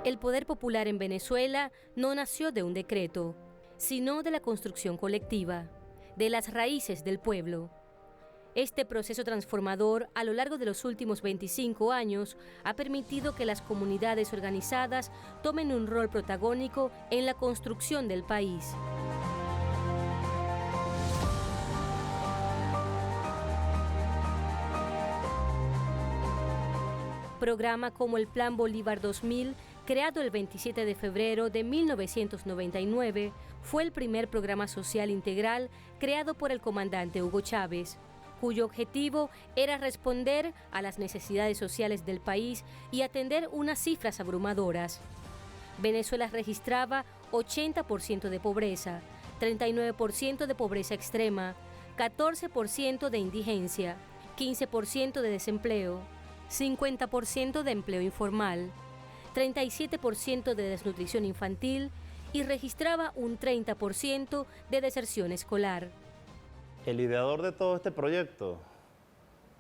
El poder popular en Venezuela no nació de un decreto, sino de la construcción colectiva, de las raíces del pueblo. Este proceso transformador a lo largo de los últimos 25 años ha permitido que las comunidades organizadas tomen un rol protagónico en la construcción del país. Programa como el Plan Bolívar 2000, creado el 27 de febrero de 1999, fue el primer programa social integral creado por el comandante Hugo Chávez, cuyo objetivo era responder a las necesidades sociales del país y atender unas cifras abrumadoras. Venezuela registraba 80% de pobreza, 39% de pobreza extrema, 14% de indigencia, 15% de desempleo, 50% de empleo informal, 37% de desnutrición infantil y registraba un 30% de deserción escolar. El ideador de todo este proyecto,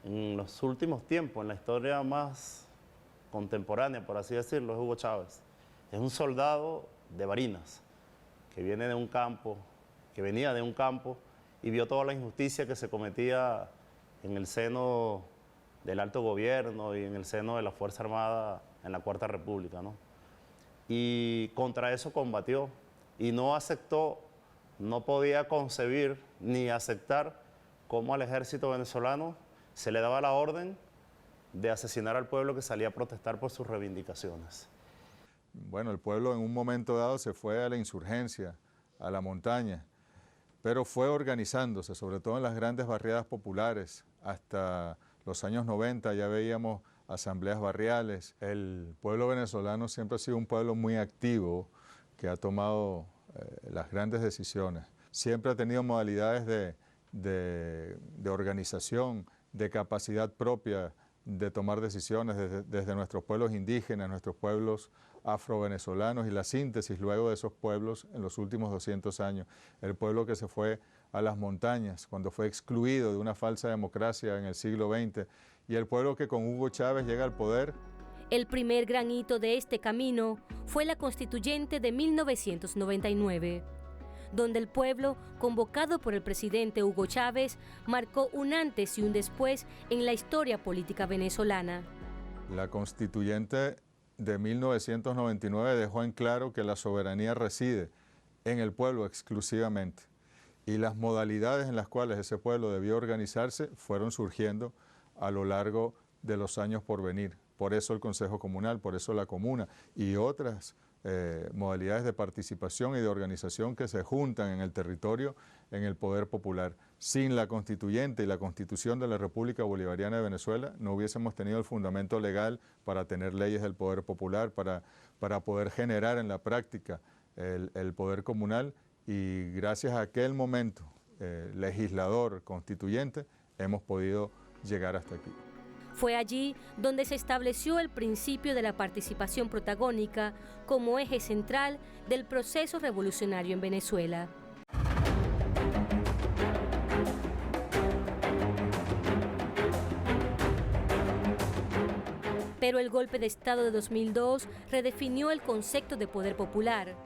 en los últimos tiempos, en la historia más contemporánea, por así decirlo, es Hugo Chávez. Es un soldado de Barinas, que venía de un campo y vio toda la injusticia que se cometía en el seno del alto gobierno y en el seno de la Fuerza Armada en la Cuarta República, ¿no? Y contra eso combatió y no aceptó, no podía concebir ni aceptar cómo al ejército venezolano se le daba la orden de asesinar al pueblo que salía a protestar por sus reivindicaciones. Bueno, el pueblo en un momento dado se fue a la insurgencia, a la montaña, pero fue organizándose, sobre todo en las grandes barriadas populares. Hasta los años 90 ya veíamos asambleas barriales. El pueblo venezolano siempre ha sido un pueblo muy activo, que ha tomado las grandes decisiones. Siempre ha tenido modalidades de organización, de capacidad propia de tomar decisiones desde nuestros pueblos indígenas, nuestros pueblos afrovenezolanos y la síntesis luego de esos pueblos en los últimos 200 años. El pueblo que se fue a las montañas cuando fue excluido de una falsa democracia en el siglo XX y el pueblo que con Hugo Chávez llega al poder. El primer gran hito de este camino fue la Constituyente de 1999, donde el pueblo, convocado por el presidente Hugo Chávez, marcó un antes y un después en la historia política venezolana. La Constituyente de 1999 dejó en claro que la soberanía reside en el pueblo exclusivamente y las modalidades en las cuales ese pueblo debió organizarse fueron surgiendo a lo largo de los años por venir. Por eso el Consejo Comunal, por eso la Comuna y otras modalidades de participación y de organización que se juntan en el territorio, en el poder popular. Sin la Constituyente y la Constitución de la República Bolivariana de Venezuela no hubiésemos tenido el fundamento legal para tener leyes del poder popular, para poder generar en la práctica el poder comunal y gracias a aquel momento legislador constituyente hemos podido llegar hasta aquí. Fue allí donde se estableció el principio de la participación protagónica como eje central del proceso revolucionario en Venezuela. Pero el golpe de Estado de 2002 redefinió el concepto de poder popular.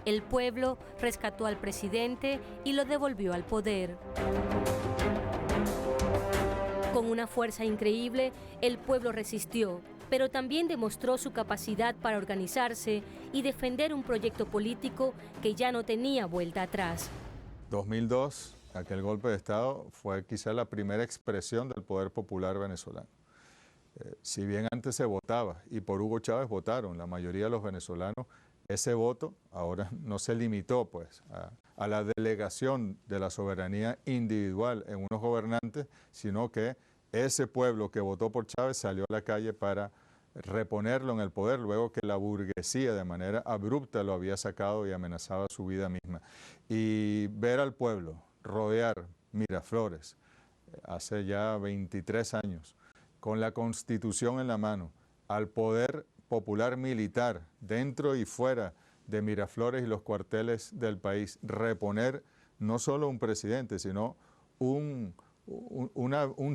El pueblo rescató al presidente y lo devolvió al poder. Con una fuerza increíble, el pueblo resistió, pero también demostró su capacidad para organizarse y defender un proyecto político que ya no tenía vuelta atrás. 2002, aquel golpe de Estado, fue quizá la primera expresión del poder popular venezolano. Si bien antes se votaba, y por Hugo Chávez votaron la mayoría de los venezolanos, ese voto ahora no se limitó pues, a la delegación de la soberanía individual en unos gobernantes, sino que ese pueblo que votó por Chávez salió a la calle para reponerlo en el poder, luego que la burguesía de manera abrupta lo había sacado y amenazaba su vida misma. Y ver al pueblo rodear Miraflores hace ya 23 años, con la Constitución en la mano, al poder popular militar dentro y fuera de Miraflores y los cuarteles del país, reponer no solo un presidente, sino un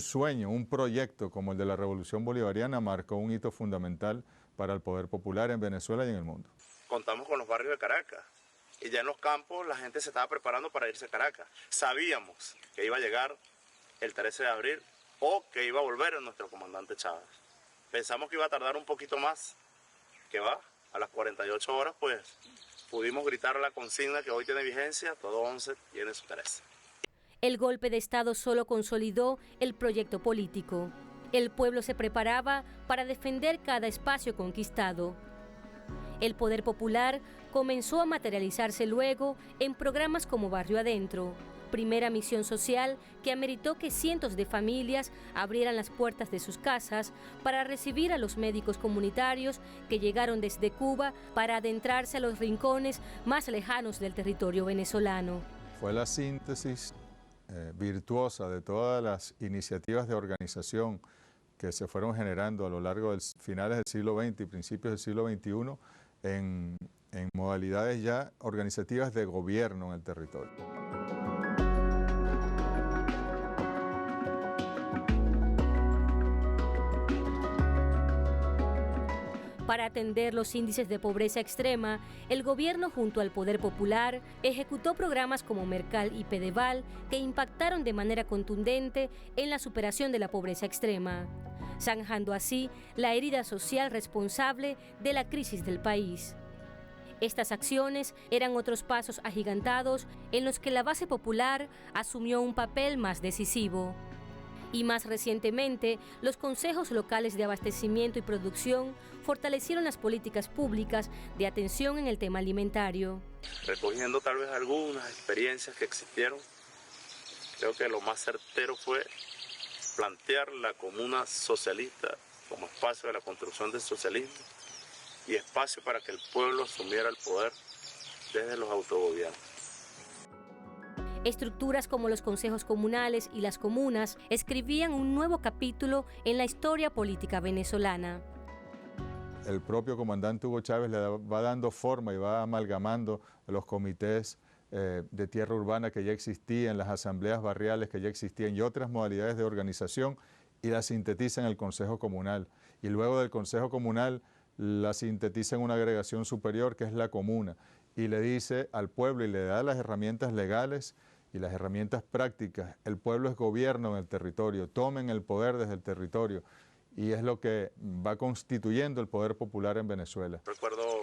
sueño, un proyecto como el de la Revolución Bolivariana, marcó un hito fundamental para el poder popular en Venezuela y en el mundo. Contamos con los barrios de Caracas y ya en los campos la gente se estaba preparando para irse a Caracas. Sabíamos que iba a llegar el 13 de abril o que iba a volver nuestro comandante Chávez. Pensamos que iba a tardar un poquito más, que va, a las 48 horas pues pudimos gritar la consigna que hoy tiene vigencia: todo 11 tiene su 13. El golpe de Estado solo consolidó el proyecto político. El pueblo se preparaba para defender cada espacio conquistado. El poder popular comenzó a materializarse luego en programas como Barrio Adentro, primera misión social que ameritó que cientos de familias abrieran las puertas de sus casas para recibir a los médicos comunitarios que llegaron desde Cuba para adentrarse a los rincones más lejanos del territorio venezolano. Fue la síntesis virtuosa de todas las iniciativas de organización que se fueron generando a lo largo de finales del siglo XX y principios del siglo XXI en modalidades ya organizativas de gobierno en el territorio. Para atender los índices de pobreza extrema, el gobierno junto al Poder Popular ejecutó programas como Mercal y Pedeval que impactaron de manera contundente en la superación de la pobreza extrema, zanjando así la herida social responsable de la crisis del país. Estas acciones eran otros pasos agigantados en los que la base popular asumió un papel más decisivo. Y más recientemente, los consejos locales de abastecimiento y producción fortalecieron las políticas públicas de atención en el tema alimentario. Recogiendo tal vez algunas experiencias que existieron, creo que lo más certero fue plantear la comuna socialista como espacio de la construcción del socialismo y espacio para que el pueblo asumiera el poder desde los autogobiernos. Estructuras como los consejos comunales y las comunas escribían un nuevo capítulo en la historia política venezolana. El propio comandante Hugo Chávez le va dando forma y va amalgamando los comités de tierra urbana que ya existían, las asambleas barriales que ya existían y otras modalidades de organización y las sintetiza en el Consejo Comunal. Y luego del Consejo Comunal la sintetiza en una agregación superior que es la comuna y le dice al pueblo y le da las herramientas legales y las herramientas prácticas. El pueblo es gobierno en el territorio, tomen el poder desde el territorio y es lo que va constituyendo el poder popular en Venezuela. Recuerdo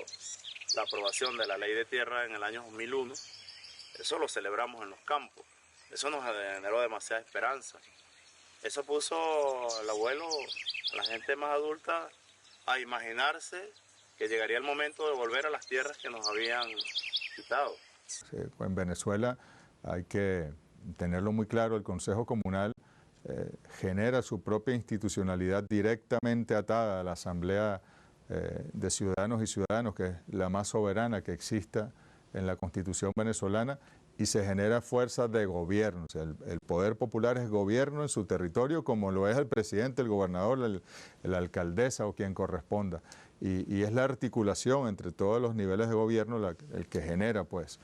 la aprobación de la ley de tierra en el año 2001, eso lo celebramos en los campos, eso nos generó demasiada esperanza. Eso puso al abuelo, a la gente más adulta, a imaginarse que llegaría el momento de volver a las tierras que nos habían quitado. Sí, en Venezuela hay que tenerlo muy claro, el Consejo Comunal genera su propia institucionalidad directamente atada a la Asamblea de Ciudadanos y Ciudadanos, que es la más soberana que exista en la Constitución venezolana, y se genera fuerza de gobierno. O sea, el poder popular es gobierno en su territorio, como lo es el presidente, el gobernador, la alcaldesa o quien corresponda. Y es la articulación entre todos los niveles de gobierno el que genera, pues,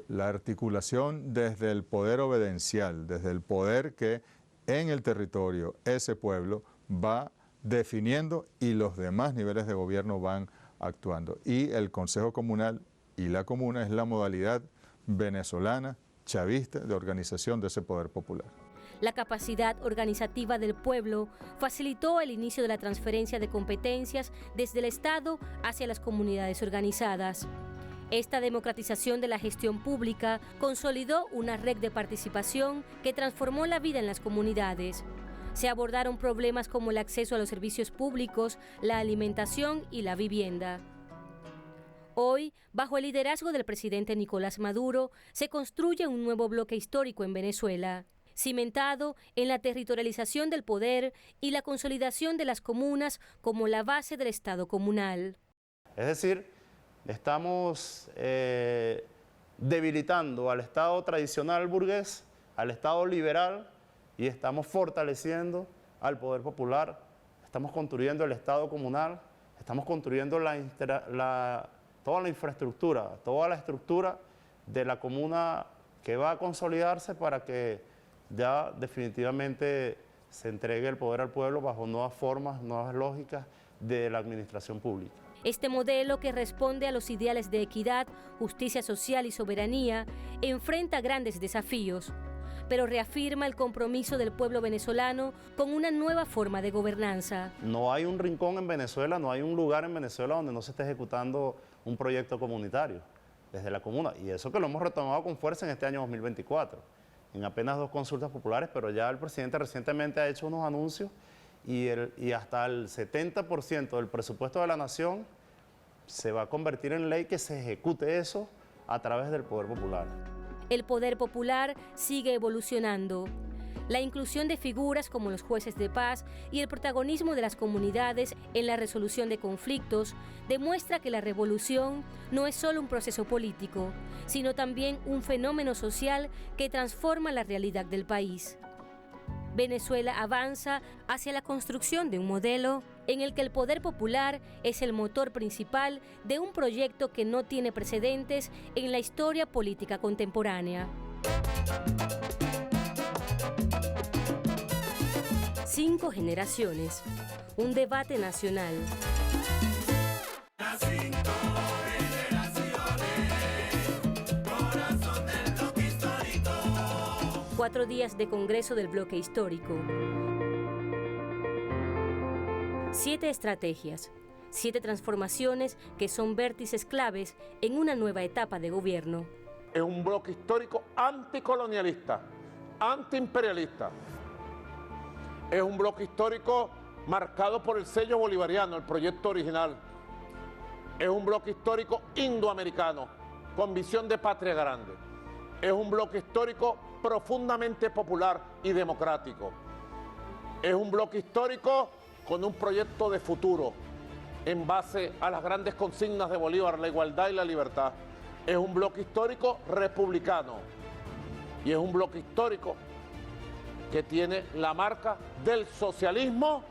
la articulación desde el poder obedencial, desde el poder que en el territorio ese pueblo va definiendo y los demás niveles de gobierno van actuando. Y el Consejo Comunal y la comuna es la modalidad venezolana, chavista, de organización de ese poder popular. La capacidad organizativa del pueblo facilitó el inicio de la transferencia de competencias desde el Estado hacia las comunidades organizadas. Esta democratización de la gestión pública consolidó una red de participación que transformó la vida en las comunidades. Se abordaron problemas como el acceso a los servicios públicos, la alimentación y la vivienda. Hoy, bajo el liderazgo del presidente Nicolás Maduro, se construye un nuevo bloque histórico en Venezuela, cimentado en la territorialización del poder y la consolidación de las comunas como la base del Estado comunal. Es decir, estamos debilitando al Estado tradicional burgués, al Estado liberal, y estamos fortaleciendo al poder popular, estamos construyendo el Estado comunal, estamos construyendo toda la infraestructura, toda la estructura de la comuna que va a consolidarse para que ya definitivamente se entregue el poder al pueblo bajo nuevas formas, nuevas lógicas de la administración pública. Este modelo, que responde a los ideales de equidad, justicia social y soberanía, enfrenta grandes desafíos, pero reafirma el compromiso del pueblo venezolano con una nueva forma de gobernanza. No hay un rincón en Venezuela, no hay un lugar en Venezuela donde no se esté ejecutando un proyecto comunitario desde la comuna. Y eso que lo hemos retomado con fuerza en este año 2024, en apenas 2 consultas populares, pero ya el presidente recientemente ha hecho unos anuncios y hasta el 70% del presupuesto de la nación se va a convertir en ley, que se ejecute eso a través del poder popular. El poder popular sigue evolucionando. La inclusión de figuras como los jueces de paz y el protagonismo de las comunidades en la resolución de conflictos demuestra que la revolución no es solo un proceso político, sino también un fenómeno social que transforma la realidad del país. Venezuela avanza hacia la construcción de un modelo en el que el poder popular es el motor principal de un proyecto que no tiene precedentes en la historia política contemporánea. 5 generaciones, un debate nacional. 4 días de Congreso del Bloque Histórico. 7 estrategias, 7 transformaciones que son vértices claves en una nueva etapa de gobierno. Es un bloque histórico anticolonialista, antiimperialista. Es un bloque histórico marcado por el sello bolivariano, el proyecto original. Es un bloque histórico indoamericano, con visión de patria grande. Es un bloque histórico profundamente popular y democrático. Es un bloque histórico con un proyecto de futuro en base a las grandes consignas de Bolívar, la igualdad y la libertad. Es un bloque histórico republicano y es un bloque histórico que tiene la marca del socialismo,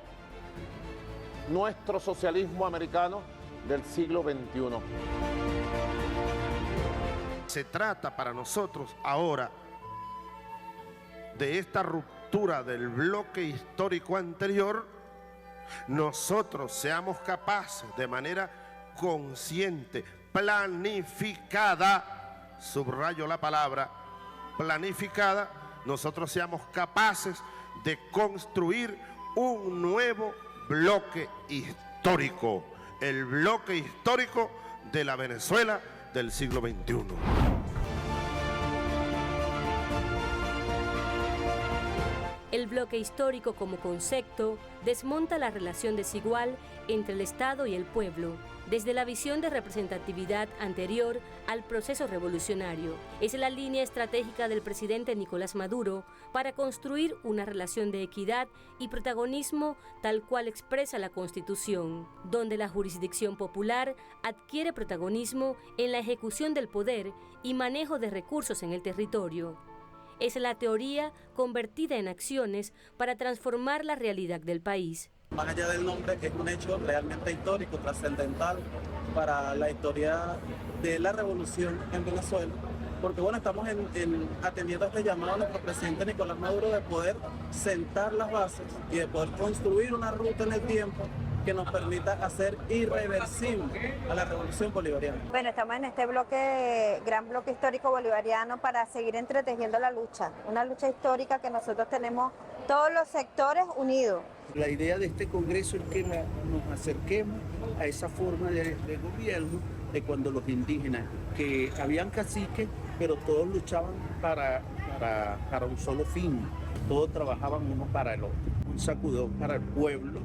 nuestro socialismo americano del siglo XXI. Se trata para nosotros ahora de esta ruptura del bloque histórico anterior. Nosotros seamos capaces de manera consciente, planificada, subrayo la palabra, planificada, nosotros seamos capaces de construir un nuevo bloque histórico, el bloque histórico de la Venezuela del siglo XXI. El bloque histórico como concepto desmonta la relación desigual entre el Estado y el pueblo, desde la visión de representatividad anterior al proceso revolucionario. Es la línea estratégica del presidente Nicolás Maduro para construir una relación de equidad y protagonismo tal cual expresa la Constitución, donde la jurisdicción popular adquiere protagonismo en la ejecución del poder y manejo de recursos en el territorio. Es la teoría convertida en acciones para transformar la realidad del país. Más allá del nombre, es un hecho realmente histórico, trascendental para la historia de la revolución en Venezuela, porque bueno, estamos atendiendo a este llamado a nuestro presidente Nicolás Maduro de poder sentar las bases y de poder construir una ruta en el tiempo que nos permita hacer irreversible a la revolución bolivariana. Bueno, estamos en este gran bloque histórico bolivariano para seguir entretejiendo la lucha, una lucha histórica que nosotros tenemos todos los sectores unidos. La idea de este congreso es que nos acerquemos a esa forma de gobierno de cuando los indígenas, que habían caciques, pero todos luchaban para un solo fin, todos trabajaban uno para el otro, un sacudón para el pueblo,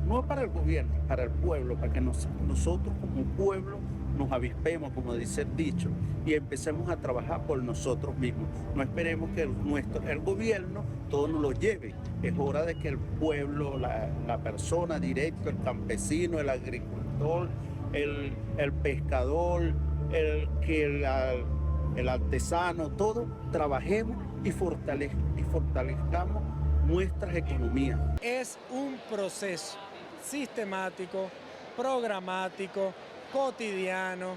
no para el gobierno, para el pueblo, para que nosotros como pueblo nos avispemos, como dice el dicho, y empecemos a trabajar por nosotros mismos. No esperemos que el gobierno todo nos lo lleve. Es hora de que el pueblo, la persona directa, el campesino, el agricultor, el pescador, el artesano, todos trabajemos y fortalezcamos nuestras economías. Es un proceso sistemático, programático, cotidiano,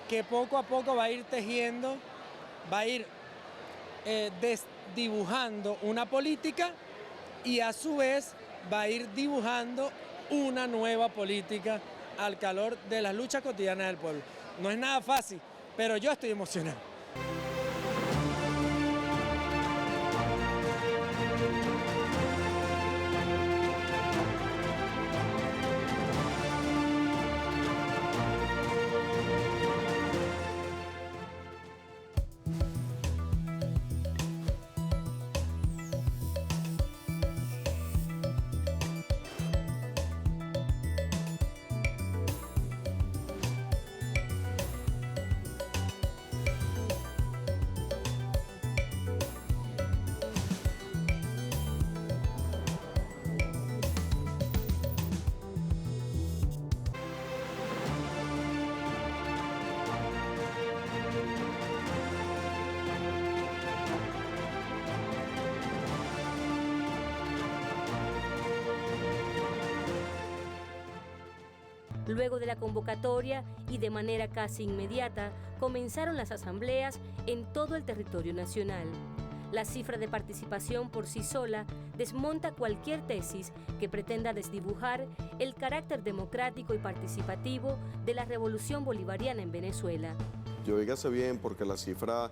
que poco a poco va a ir tejiendo, va a ir dibujando una política y a su vez va a ir dibujando una nueva política al calor de las luchas cotidianas del pueblo. No es nada fácil, pero yo estoy emocionado. Luego de la convocatoria y de manera casi inmediata, comenzaron las asambleas en todo el territorio nacional. La cifra de participación por sí sola desmonta cualquier tesis que pretenda desdibujar el carácter democrático y participativo de la revolución bolivariana en Venezuela. Y oígase bien, porque la cifra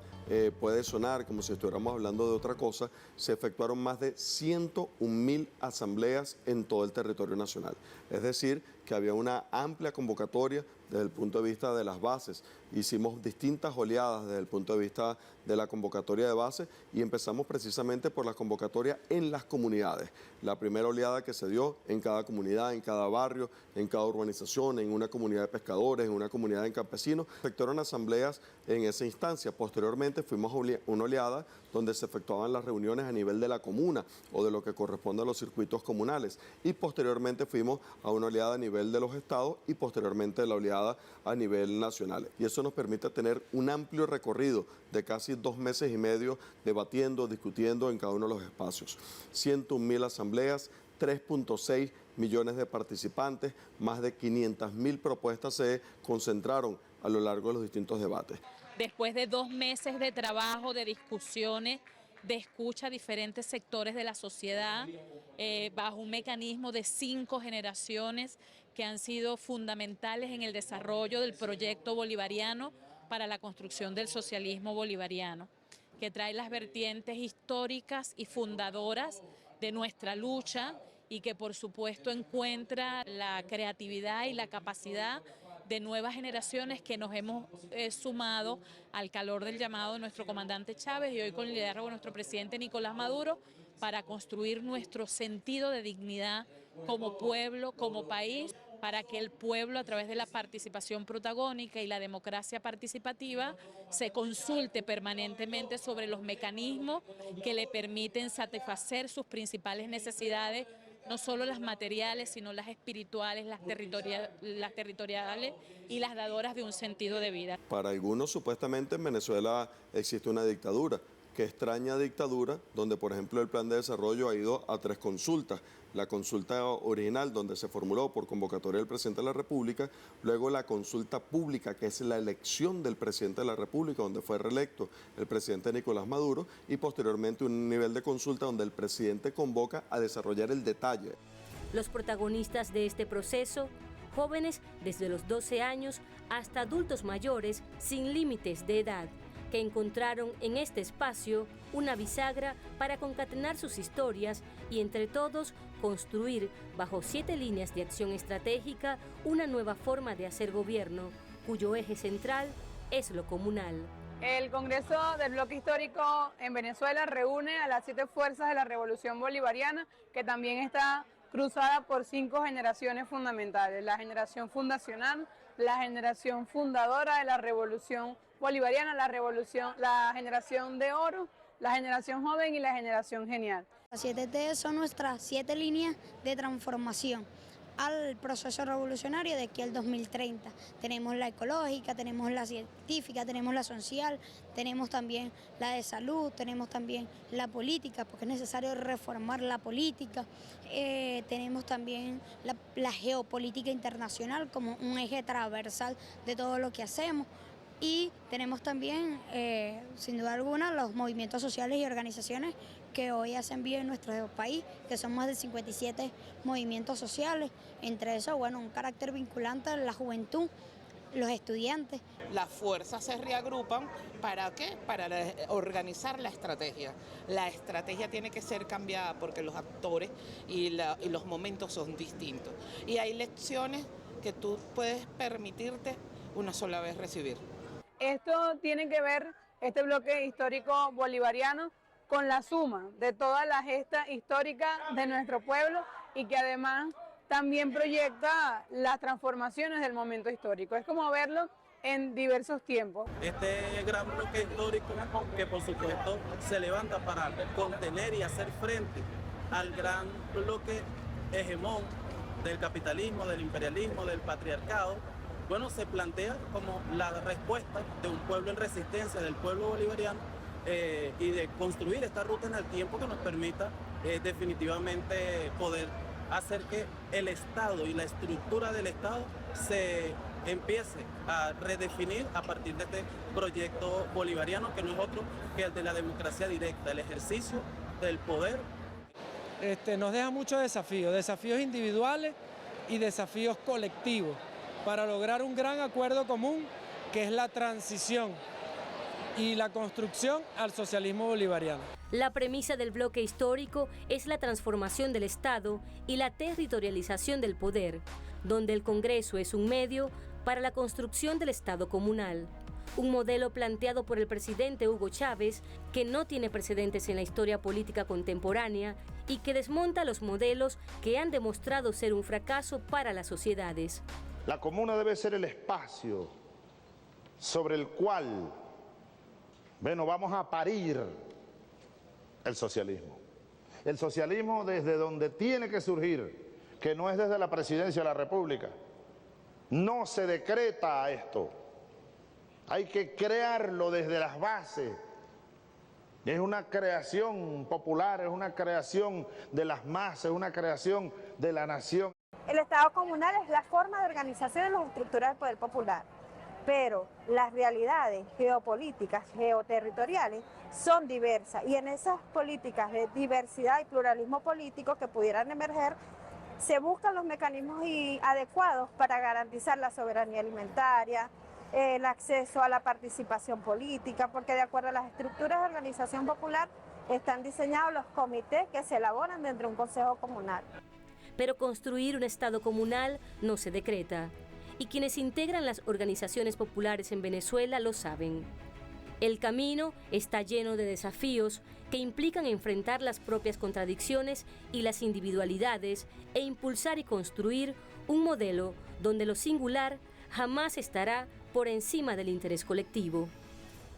puede sonar como si estuviéramos hablando de otra cosa, se efectuaron más de 101.000 asambleas en todo el territorio nacional. Es decir, que había una amplia convocatoria desde el punto de vista de las bases. Hicimos distintas oleadas desde el punto de vista de la convocatoria de base y empezamos precisamente por la convocatoria en las comunidades. La primera oleada que se dio en cada comunidad, en cada barrio, en cada urbanización, en una comunidad de pescadores, en una comunidad de campesinos, se efectuaron asambleas en esa instancia. Posteriormente fuimos a una oleada donde se efectuaban las reuniones a nivel de la comuna o de lo que corresponde a los circuitos comunales. Y posteriormente fuimos a una oleada a nivel de los estados y posteriormente la oleada a nivel nacional. Y eso nos permite tener un amplio recorrido de casi 2 meses y medio debatiendo, discutiendo en cada uno de los espacios. 101.000 asambleas, 3.6 millones de participantes, más de 500.000 propuestas se concentraron a lo largo de los distintos debates. Después de 2 meses de trabajo, de discusiones, de escucha a diferentes sectores de la sociedad, bajo un mecanismo de 5 generaciones que han sido fundamentales en el desarrollo del proyecto bolivariano para la construcción del socialismo bolivariano, que trae las vertientes históricas y fundadoras de nuestra lucha y que por supuesto encuentra la creatividad y la capacidad de nuevas generaciones que nos hemos sumado al calor del llamado de nuestro comandante Chávez y hoy con el liderazgo de nuestro presidente Nicolás Maduro para construir nuestro sentido de dignidad como pueblo, como país, para que el pueblo a través de la participación protagónica y la democracia participativa se consulte permanentemente sobre los mecanismos que le permiten satisfacer sus principales necesidades, no solo las materiales, sino las espirituales, las territoriales y las dadoras de un sentido de vida. Para algunos, supuestamente, en Venezuela existe una dictadura. Qué extraña dictadura, donde, por ejemplo, el plan de desarrollo ha ido a 3 consultas. La consulta original, donde se formuló por convocatoria del presidente de la República, luego la consulta pública, que es la elección del presidente de la República, donde fue reelecto el presidente Nicolás Maduro, y posteriormente un nivel de consulta donde el presidente convoca a desarrollar el detalle. Los protagonistas de este proceso, jóvenes desde los 12 años hasta adultos mayores sin límites de edad, que encontraron en este espacio una bisagra para concatenar sus historias y entre todos construir, bajo 7 líneas de acción estratégica, una nueva forma de hacer gobierno, cuyo eje central es lo comunal. El Congreso del Bloque Histórico en Venezuela reúne a las 7 fuerzas de la Revolución Bolivariana, que también está cruzada por 5 generaciones fundamentales: la generación fundacional, la generación fundadora de la Revolución Bolivariana, la generación de oro, la generación joven y la generación genial. Las 7T son nuestras 7 líneas de transformación al proceso revolucionario de aquí al 2030. Tenemos la ecológica, tenemos la científica, tenemos la social, tenemos también la de salud, tenemos también la política, porque es necesario reformar la política. Tenemos también la geopolítica internacional como un eje transversal de todo lo que hacemos. Y tenemos también, sin duda alguna, los movimientos sociales y organizaciones que hoy hacen vida en nuestro país, que son más de 57 movimientos sociales, entre esos, bueno, un carácter vinculante a la juventud, los estudiantes. Las fuerzas se reagrupan, ¿para qué? Para organizar la estrategia. La estrategia tiene que ser cambiada porque los actores y los momentos son distintos. Y hay lecciones que tú puedes permitirte una sola vez recibir. Esto tiene que ver, este bloque histórico bolivariano, con la suma de toda la gesta histórica de nuestro pueblo y que además también proyecta las transformaciones del momento histórico. Es como verlo en diversos tiempos. Este gran bloque histórico que por supuesto se levanta para contener y hacer frente al gran bloque hegemón del capitalismo, del imperialismo, del patriarcado, bueno, se plantea como la respuesta de un pueblo en resistencia, del pueblo bolivariano, y de construir esta ruta en el tiempo que nos permita definitivamente poder hacer que el Estado y la estructura del Estado se empiece a redefinir a partir de este proyecto bolivariano, que no es otro que el de la democracia directa, el ejercicio del poder. Nos deja muchos desafíos individuales y desafíos colectivos para lograr un gran acuerdo común que es la transición y la construcción al socialismo bolivariano. La premisa del bloque histórico es la transformación del Estado y la territorialización del poder, donde el Congreso es un medio para la construcción del Estado comunal. Un modelo planteado por el presidente Hugo Chávez, que no tiene precedentes en la historia política contemporánea y que desmonta los modelos que han demostrado ser un fracaso para las sociedades. La comuna debe ser el espacio sobre el cual, bueno, vamos a parir el socialismo. El socialismo desde donde tiene que surgir, que no es desde la presidencia de la República. No se decreta esto. Hay que crearlo desde las bases. Es una creación popular, es una creación de las masas, es una creación de la nación. El Estado comunal es la forma de organización de las estructuras del poder popular, pero las realidades geopolíticas, geoterritoriales, son diversas y en esas políticas de diversidad y pluralismo político que pudieran emerger, se buscan los mecanismos adecuados para garantizar la soberanía alimentaria, el acceso a la participación política, porque de acuerdo a las estructuras de organización popular están diseñados los comités que se elaboran dentro de un consejo comunal. Pero construir un Estado comunal no se decreta, y quienes integran las organizaciones populares en Venezuela lo saben. El camino está lleno de desafíos que implican enfrentar las propias contradicciones y las individualidades e impulsar y construir un modelo donde lo singular jamás estará por encima del interés colectivo.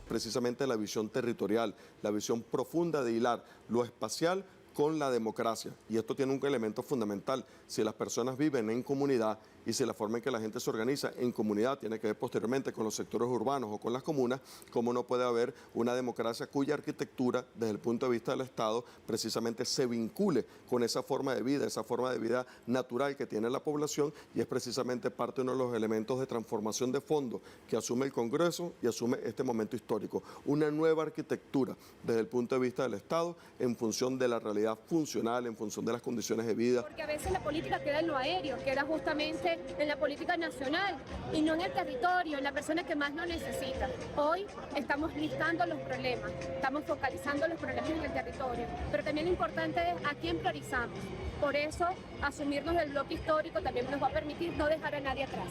Precisamente la visión territorial, la visión profunda de hilar lo espacial con la democracia. Y esto tiene un elemento fundamental. Si las personas viven en comunidad y si la forma en que la gente se organiza en comunidad tiene que ver posteriormente con los sectores urbanos o con las comunas, ¿cómo no puede haber una democracia cuya arquitectura, desde el punto de vista del Estado, precisamente se vincule con esa forma de vida natural que tiene la población? Y es precisamente parte de uno de los elementos de transformación de fondo que asume el Congreso y asume este momento histórico. Una nueva arquitectura desde el punto de vista del Estado en función de la realidad funcional, en función de las condiciones de vida. Porque a veces la política queda en lo aéreo, queda justamente en la política nacional y no en el territorio, en la persona que más lo necesita. Hoy estamos listando los problemas, estamos focalizando los problemas en el territorio, pero también lo importante es a quién priorizamos. Por eso, asumirnos del bloque histórico también nos va a permitir no dejar a nadie atrás.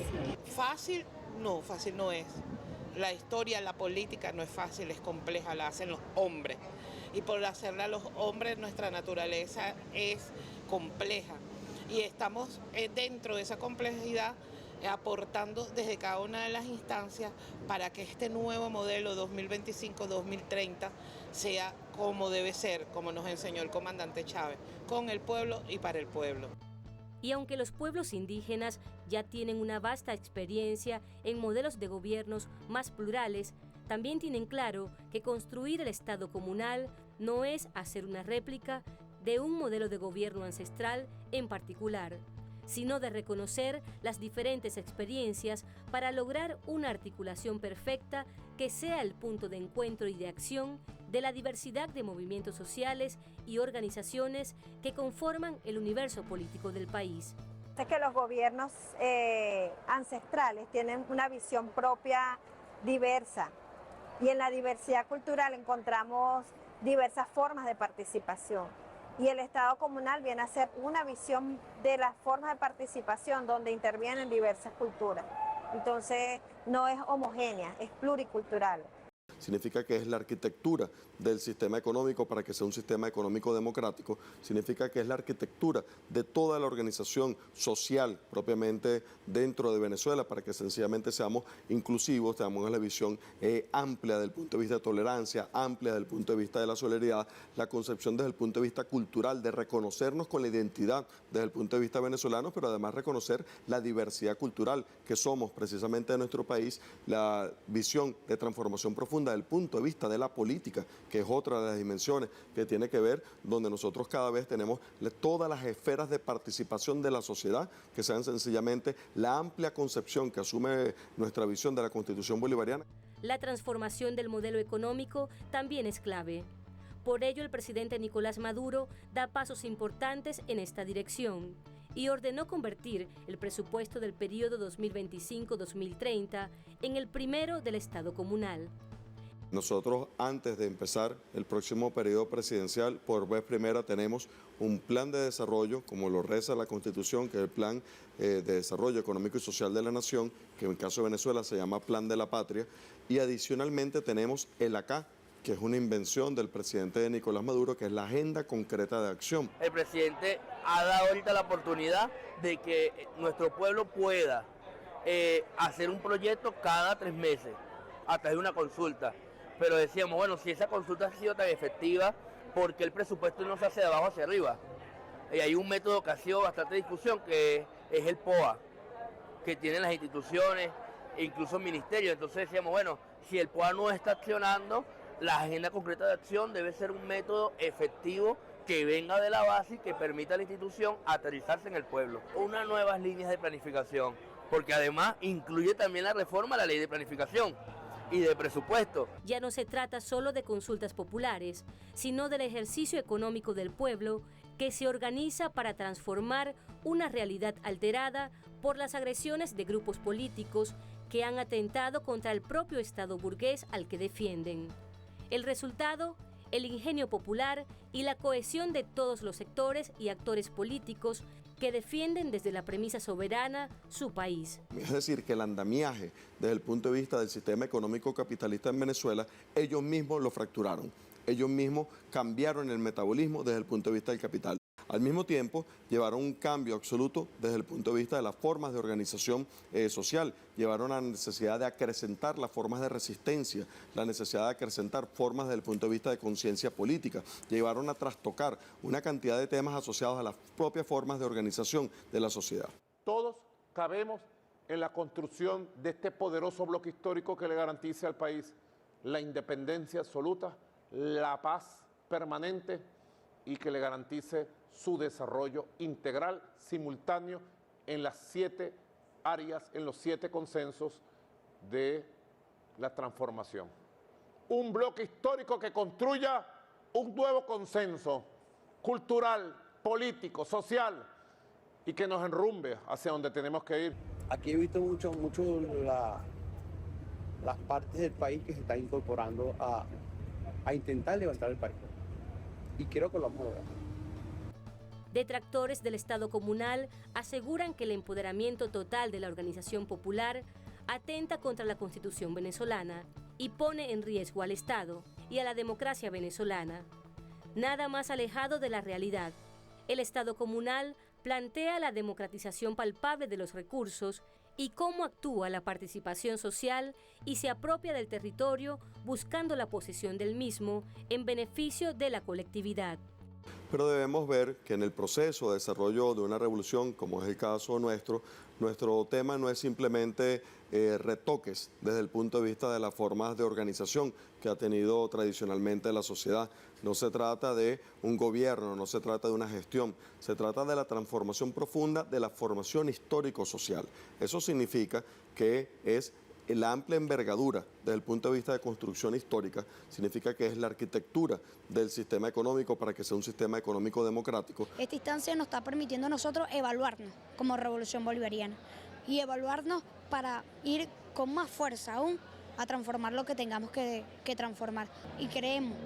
Fácil no es. La historia, la política no es fácil, es compleja, la hacen los hombres. Y por hacerla los hombres, nuestra naturaleza es compleja. Y estamos dentro de esa complejidad aportando desde cada una de las instancias para que este nuevo modelo 2025-2030 sea como debe ser, como nos enseñó el comandante Chávez, con el pueblo y para el pueblo. Y aunque los pueblos indígenas ya tienen una vasta experiencia en modelos de gobiernos más plurales, también tienen claro que construir el Estado comunal no es hacer una réplica de un modelo de gobierno ancestral en particular, sino de reconocer las diferentes experiencias para lograr una articulación perfecta que sea el punto de encuentro y de acción de la diversidad de movimientos sociales y organizaciones que conforman el universo político del país. Sé que los gobiernos ancestrales tienen una visión propia diversa y en la diversidad cultural encontramos diversas formas de participación. Y el Estado comunal viene a ser una visión de las formas de participación donde intervienen diversas culturas. Entonces no es homogénea, es pluricultural. Significa que es la arquitectura del sistema económico para que sea un sistema económico democrático, significa que es la arquitectura de toda la organización social propiamente dentro de Venezuela para que sencillamente seamos inclusivos, tengamos la visión amplia desde el punto de vista de tolerancia, amplia desde el punto de vista de la solidaridad, la concepción desde el punto de vista cultural, de reconocernos con la identidad desde el punto de vista venezolano, pero además reconocer la diversidad cultural que somos precisamente de nuestro país, la visión de transformación profunda desde el punto de vista de la política, que es otra de las dimensiones que tiene que ver, donde nosotros cada vez tenemos todas las esferas de participación de la sociedad, que sean sencillamente la amplia concepción que asume nuestra visión de la Constitución bolivariana. La transformación del modelo económico también es clave. Por ello, el presidente Nicolás Maduro da pasos importantes en esta dirección y ordenó convertir el presupuesto del periodo 2025-2030 en el primero del Estado comunal. Nosotros, antes de empezar el próximo periodo presidencial, por vez primera tenemos un plan de desarrollo, como lo reza la Constitución, que es el Plan de Desarrollo Económico y Social de la Nación, que en el caso de Venezuela se llama Plan de la Patria, y adicionalmente tenemos el ACA, que es una invención del presidente Nicolás Maduro, que es la Agenda Concreta de Acción. El presidente ha dado ahorita la oportunidad de que nuestro pueblo pueda hacer un proyecto cada 3 meses, a través de una consulta. Pero decíamos, bueno, si esa consulta ha sido tan efectiva, ¿por qué el presupuesto no se hace de abajo hacia arriba? Y hay un método que ha sido bastante discusión, que es el POA, que tienen las instituciones, incluso el ministerio. Entonces decíamos, bueno, si el POA no está accionando, la Agenda Concreta de Acción debe ser un método efectivo que venga de la base y que permita a la institución aterrizarse en el pueblo. Unas nuevas líneas de planificación, porque además incluye también la reforma a la ley de planificación y de presupuesto. Ya no se trata solo de consultas populares, sino del ejercicio económico del pueblo que se organiza para transformar una realidad alterada por las agresiones de grupos políticos que han atentado contra el propio Estado burgués al que defienden. El resultado, el ingenio popular y la cohesión de todos los sectores y actores políticos que defienden desde la premisa soberana su país. Es decir, que el andamiaje desde el punto de vista del sistema económico capitalista en Venezuela, ellos mismos lo fracturaron, ellos mismos cambiaron el metabolismo desde el punto de vista del capital. Al mismo tiempo, llevaron un cambio absoluto desde el punto de vista de las formas de organización social. Llevaron a la necesidad de acrecentar las formas de resistencia, la necesidad de acrecentar formas desde el punto de vista de conciencia política. Llevaron a trastocar una cantidad de temas asociados a las propias formas de organización de la sociedad. Todos cabemos en la construcción de este poderoso bloque histórico que le garantice al país la independencia absoluta, la paz permanente y que le garantice su desarrollo integral, simultáneo, en las 7 áreas, en los 7 consensos de la transformación. Un bloque histórico que construya un nuevo consenso cultural, político, social y que nos enrumbe hacia donde tenemos que ir. Aquí he visto mucho las partes del país que se están incorporando a intentar levantar el país. Y quiero que lo vamos a lograr. Detractores del Estado comunal aseguran que el empoderamiento total de la organización popular atenta contra la Constitución venezolana y pone en riesgo al Estado y a la democracia venezolana. Nada más alejado de la realidad. El Estado comunal plantea la democratización palpable de los recursos y cómo actúa la participación social y se apropia del territorio buscando la posesión del mismo en beneficio de la colectividad. Pero debemos ver que en el proceso de desarrollo de una revolución, como es el caso nuestro tema no es simplemente retoques desde el punto de vista de las formas de organización que ha tenido tradicionalmente la sociedad. No se trata de un gobierno, no se trata de una gestión, se trata de la transformación profunda de la formación histórico-social. Eso significa que es la amplia envergadura desde el punto de vista de construcción histórica, significa que es la arquitectura del sistema económico para que sea un sistema económico democrático. Esta instancia nos está permitiendo a nosotros evaluarnos como Revolución Bolivariana y evaluarnos para ir con más fuerza aún a transformar lo que tengamos que transformar. Y creemos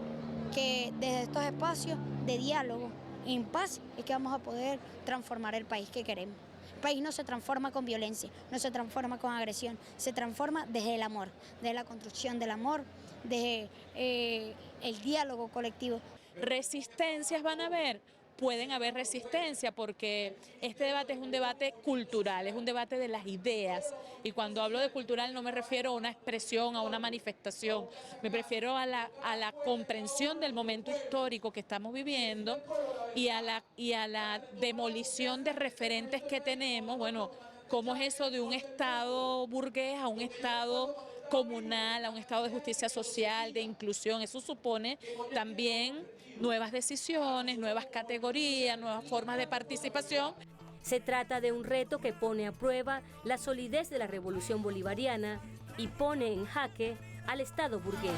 que desde estos espacios de diálogo en paz es que vamos a poder transformar el país que queremos. El país no se transforma con violencia, no se transforma con agresión, se transforma desde el amor, desde la construcción del amor, desde el diálogo colectivo. Resistencias van a haber, pueden haber resistencia porque este debate es un debate cultural, es un debate de las ideas. Y cuando hablo de cultural no me refiero a una expresión, a una manifestación, me refiero a la comprensión del momento histórico que estamos viviendo y a la demolición de referentes que tenemos. Bueno, ¿cómo es eso de un Estado burgués a un Estado comunal, a un Estado de justicia social, de inclusión? Eso supone también nuevas decisiones, nuevas categorías, nuevas formas de participación. Se trata de un reto que pone a prueba la solidez de la revolución bolivariana y pone en jaque al Estado burgués.